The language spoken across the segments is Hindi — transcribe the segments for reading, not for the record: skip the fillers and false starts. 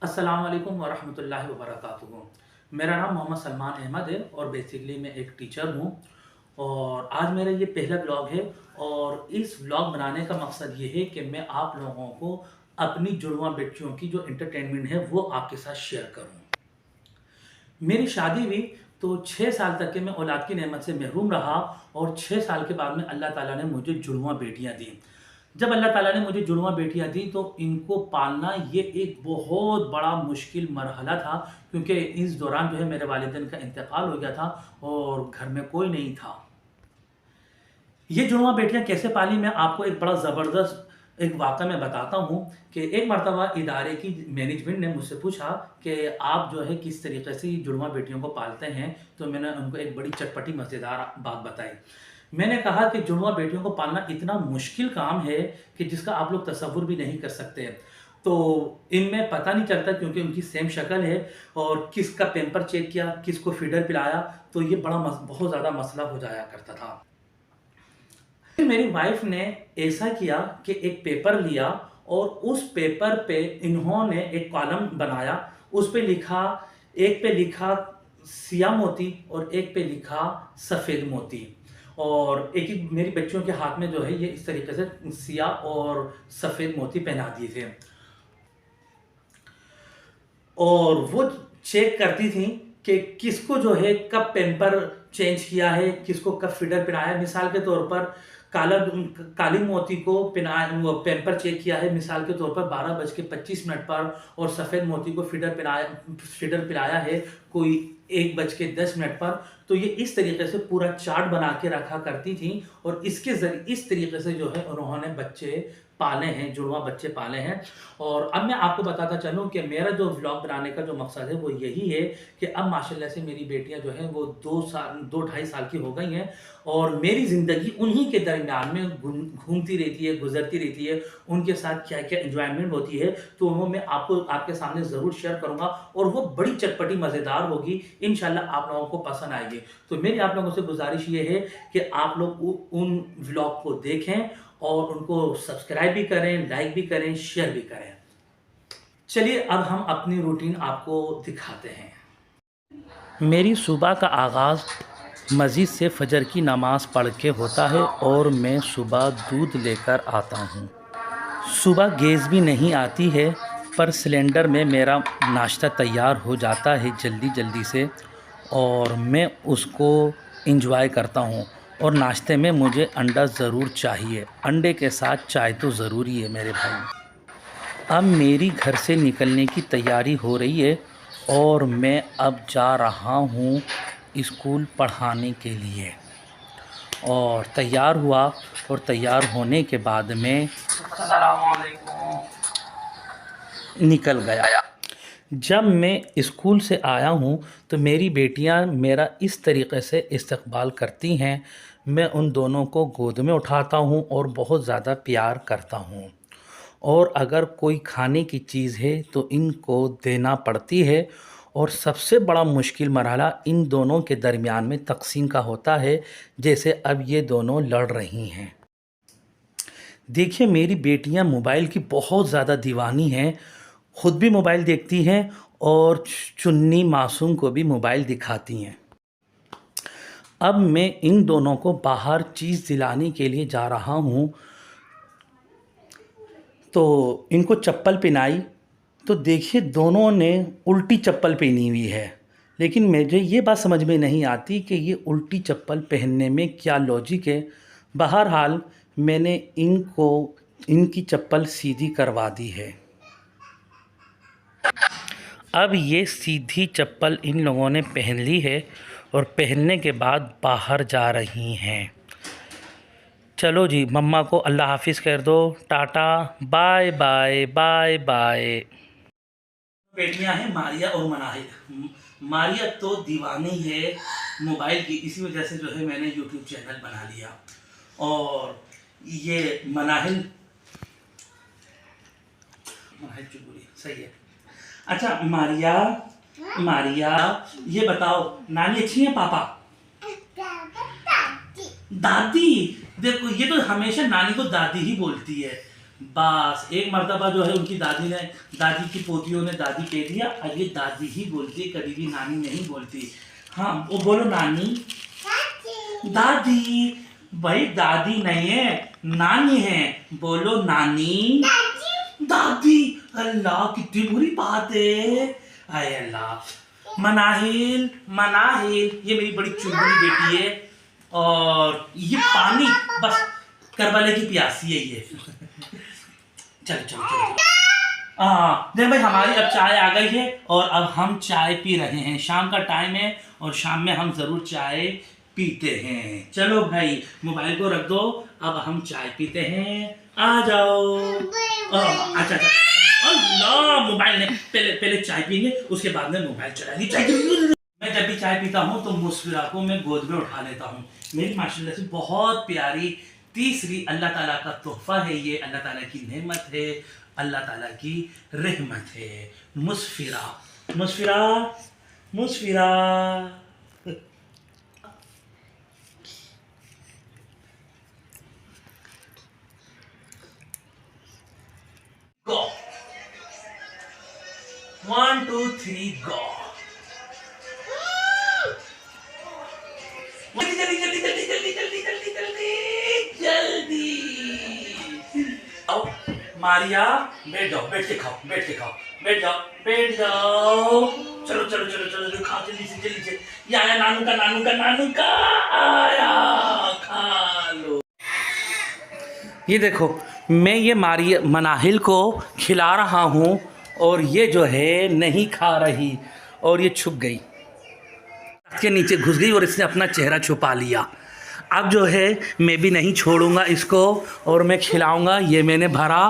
अस्सलाम वालेकुम वरहमतुल्लाहि वबरकातुहू। मेरा नाम मोहम्मद सलमान अहमद है और बेसिकली मैं एक टीचर हूँ। और आज मेरा ये पहला ब्लॉग है और इस ब्लॉग बनाने का मकसद ये है कि मैं आप लोगों को अपनी जुड़वा बच्चियों की जो एंटरटेनमेंट है वो आपके साथ शेयर करूँ। मेरी शादी हुई तो 6 साल तक के मैं औलाद की नेमत से महरूम रहा और 6 साल के बाद में अल्लाह ताला ने मुझे जुड़वा बेटियां दी। जब अल्लाह ताला ने मुझे जुड़वा बेटियां दी तो इनको पालना ये एक बहुत बड़ा मुश्किल मरहला था, क्योंकि इस दौरान जो है मेरे वालिदैन का इंतकाल हो गया था और घर में कोई नहीं था। ये जुड़वा बेटियां कैसे पाली, मैं आपको एक बड़ा ज़बरदस्त एक वाक़या मैं बताता हूँ कि एक मर्तबा इदारे की मैनेजमेंट ने मुझसे पूछा कि आप जो है किस तरीके से ये जुड़वा बेटियों को पालते हैं, तो मैंने उनको एक बड़ी चटपटी मज़ेदार बात बताई। मैंने कहा कि जुड़वा बेटियों को पालना इतना मुश्किल काम है कि जिसका आप लोग तसव्वुर भी नहीं कर सकते। तो इनमें पता नहीं चलता क्योंकि उनकी सेम शक्ल है और किसका पैम्पर चेक किया, किसको फीडर पिलाया, तो ये बहुत ज़्यादा मसला हो जाया करता था। फिर मेरी वाइफ ने ऐसा किया कि एक पेपर लिया और उस पेपर पे इन्होंने एक कॉलम बनाया। उस पे लिखा, एक पे लिखा सियाह मोती और एक पे लिखा सफ़ेद मोती। और एक-एक मेरी बच्चियों के हाथ में जो है ये इस तरीके से सियाह और सफ़ेद मोती पहना दिए थे। और वो चेक करती थी कि किसको जो है कब पैम्पर चेंज किया है, किसको कब फीडर पिलाया है। मिसाल के तौर पर काली मोती को वो पैम्पर चेक किया है मिसाल के तौर पर 12:25 पर, और सफ़ेद मोती को फीडर पिलाया है कोई 1:10 पर। तो ये इस तरीके से पूरा चार्ट बना के रखा करती थी और इसके ज़रिए इस तरीके से जो है उन्होंने बच्चे पाले हैं, जुड़वा बच्चे पाले हैं। और अब मैं आपको बताता चलूँ कि मेरा जो व्लॉग बनाने का जो मकसद है वो यही है कि अब माशाल्लाह से मेरी बेटियां जो हैं वो 2 ढाई साल की हो गई हैं और मेरी ज़िंदगी उन्हीं के दरमियान में घूमती रहती है, गुजरती रहती है। उनके साथ क्या-क्या एन्जॉयमेंट होती है तो वो मैं आपको आपके सामने ज़रूर शेयर करूँगा और वो बड़ी चटपटी मज़ेदार होगी। इंशाल्लाह आप लोगों को पसंद आएगी। तो मेरी आप लोगों से गुज़ारिश ये है कि आप लोग उन व्लॉग को देखें और उनको सब्सक्राइब भी करें, लाइक भी करें, शेयर भी करें। चलिए अब हम अपनी रूटीन आपको दिखाते हैं। मेरी सुबह का आगाज़ मस्जिद से फ़जर की नमाज़ पढ़ के होता है और मैं सुबह दूध लेकर आता हूँ। सुबह गैस भी नहीं आती है पर सिलेंडर में मेरा नाश्ता तैयार हो जाता है जल्दी जल्दी से और मैं उसको एंजॉय करता हूँ। और नाश्ते में मुझे अंडा ज़रूर चाहिए, अंडे के साथ चाय तो ज़रूरी है मेरे भाई। अब मेरी घर से निकलने की तैयारी हो रही है और मैं अब जा रहा हूँ स्कूल पढ़ाने के लिए। और तैयार हुआ और तैयार होने के बाद में निकल गया। जब मैं स्कूल से आया हूँ तो मेरी बेटियाँ मेरा इस तरीक़े से इस्तक़बाल करती हैं। मैं उन दोनों को गोद में उठाता हूँ और बहुत ज़्यादा प्यार करता हूँ। और अगर कोई खाने की चीज़ है तो इनको देना पड़ती है। और सबसे बड़ा मुश्किल मरहला इन दोनों के दरमियान में तक़सीम का होता है, जैसे अब ये दोनों लड़ रही हैं। देखिए मेरी बेटियां मोबाइल की बहुत ज़्यादा दीवानी हैं, ख़ुद भी मोबाइल देखती हैं और चुन्नी मासूम को भी मोबाइल दिखाती हैं। अब मैं इन दोनों को बाहर चीज़ दिलाने के लिए जा रहा हूँ तो इनको चप्पल पहनाई तो देखिए दोनों ने उल्टी चप्पल पहनी हुई है। लेकिन मुझे ये बात समझ में नहीं आती कि ये उल्टी चप्पल पहनने में क्या लॉजिक है। बहरहाल मैंने इनको इनकी चप्पल सीधी करवा दी है। अब ये सीधी चप्पल इन लोगों ने पहन ली है और पहनने के बाद बाहर जा रही हैं। चलो जी, मम्मा को अल्लाह हाफिज़ कर दो, tata, bye bye bye bye. बेटियां हैं मारिया और मनाहिल। मारिया तो दीवानी है मोबाइल की, इसी वजह से जो है मैंने यूट्यूब चैनल बना लिया। और ये मनाहिल चुगुरी सही है। अच्छा मारिया, मारिया ये बताओ नानी अच्छी है पापा? दादी। देखो ये तो हमेशा नानी को दादी ही बोलती है। बस एक मर्तबा जो है उनकी दादी की पोतियों ने दादी कह दिया, अब ये दादी ही बोलती है, कभी भी नानी नहीं बोलती। हाँ वो बोलो नानी। दादी। भाई दादी नहीं है, नानी है, बोलो नानी। दादी। अल्लाह कितनी बुरी बात है, आए अल्लाह। मनाहिल मनाहिल, ये मेरी बड़ी चुनमुनी बेटी है, और ये पानी बस करबले की प्यासी है ये। चलो चलो चलो। हाँ नहीं भाई, हमारी अब चाय आ गई है और अब हम चाय पी रहे हैं। शाम का टाइम है और शाम में हम ज़रूर चाय पीते हैं। चलो भाई मोबाइल को रख दो, अब हम चाय पीते हैं, आ जाओ। अच्छा अच्छा, अल्लाह मोबाइल नहीं, पहले चाय पीएंगे उसके बाद में मोबाइल चलाएंगे। मैं जब भी चाय पीता हूँ तो मुस्फिरा को मैं गोद में उठा लेता हूँ। मेरी माशाल्लाह से बहुत प्यारी तीसरी अल्लाह ताला का तोहफा है ये, अल्लाह ताला की नेमत है, अल्लाह ताला की रहमत है। मुस्फिरा मुस्फिरा मुस्फिरा। गो 1 2 3 गो। जल्दी जल्दी जल्दी जल्दी जल्दी जल्दी जल्दी जल्दी जल्दी आओ मारिया, बैठ जाओ, बैठ के खाओ, बैठ के खाओ, बैठ जाओ, बैठ जाओ। चलो चलो चलो चलो खाओ जल्दी से जल्दी से। ये आया नानू का नानू का नानू का आया, खा लो। ये देखो मैं ये मारिया मनाहिल को खिला रहा हूँ और ये जो है नहीं खा रही, और ये छुप गई के नीचे घुस गई और इसने अपना चेहरा छुपा लिया। अब जो है मैं भी नहीं छोड़ूंगा इसको और मैं खिलाऊंगा। ये मैंने भरा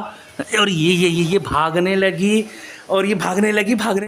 और ये भागने लगी और ये भागने लगी।